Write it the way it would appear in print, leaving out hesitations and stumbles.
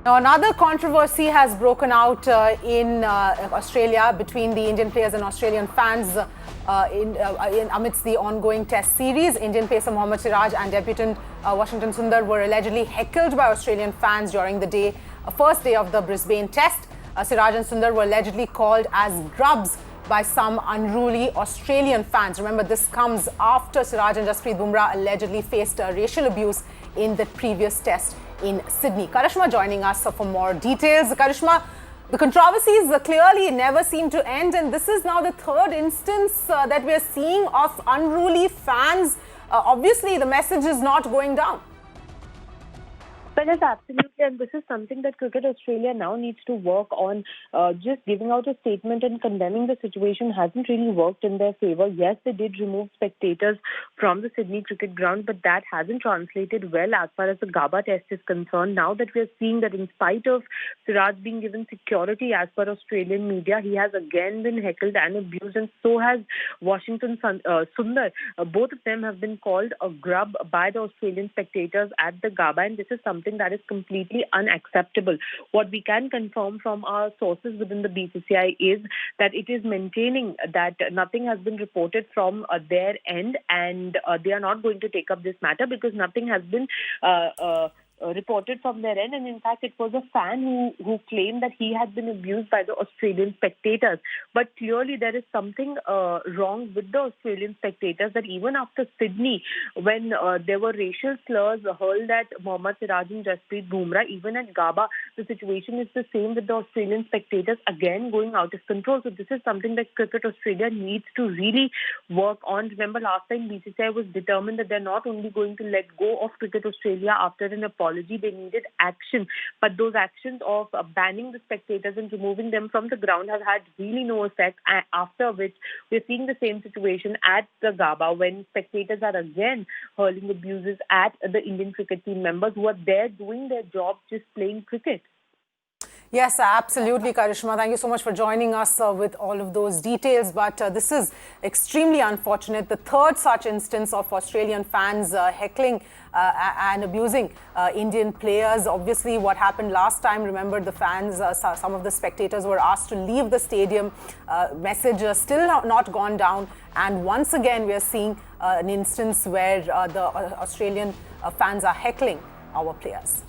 Now, another controversy has broken out in Australia between the Indian players and Australian fans amidst the ongoing Test series. Indian pacer Mohammad Siraj and debutant Washington Sundar were allegedly heckled by Australian fans during the first day of the Brisbane Test. Siraj and Sundar were allegedly called as grubs by some unruly Australian fans. Remember, this comes after Siraj and Jasprit Bumrah allegedly faced racial abuse in the previous Test in Sydney. Karishma joining us for more details. Karishma, the controversies clearly never seem to end, and this is now the third instance that we're seeing of unruly fans. Obviously, the message is not going down. But yes, absolutely, and this is something that Cricket Australia now needs to work on. Just giving out a statement and condemning the situation hasn't really worked in their favour. Yes, they did remove spectators from the Sydney cricket ground, but that hasn't translated well as far as the Gabba Test is concerned. Now that we're seeing that in spite of Siraj being given security as per Australian media, he has again been heckled and abused, and so has Washington Sundar. Both of them have been called a grub by the Australian spectators at the Gabba, and this is something that is completely unacceptable. What we can confirm from our sources within the BCCI is that it is maintaining that nothing has been reported from their end, and they are not going to take up this matter because nothing has been reported from their end. And in fact, it was a fan who claimed that he had been abused by the Australian spectators. But clearly there is something wrong with the Australian spectators, that even after Sydney, when there were racial slurs hurled at Mohammad Siraj and Jasprit Bumrah, even at Gabba, the situation is the same with the Australian spectators again going out of control. So this is something that Cricket Australia needs to really work on. Remember, last time BCCI was determined that they're not only going to let go of Cricket Australia after an apology, they needed action. But those actions of banning the spectators and removing them from the ground have had really no effect, after which we're seeing the same situation at the Gabba when spectators are again hurling abuses at the Indian cricket team members who are there doing their job, just playing cricket. Yes, absolutely, Karishma. Thank you so much for joining us with all of those details. But this is extremely unfortunate. The third such instance of Australian fans heckling and abusing Indian players. Obviously, what happened last time, remember, the fans, some of the spectators were asked to leave the stadium. Message still not gone down. And once again, we are seeing an instance where the Australian fans are heckling our players.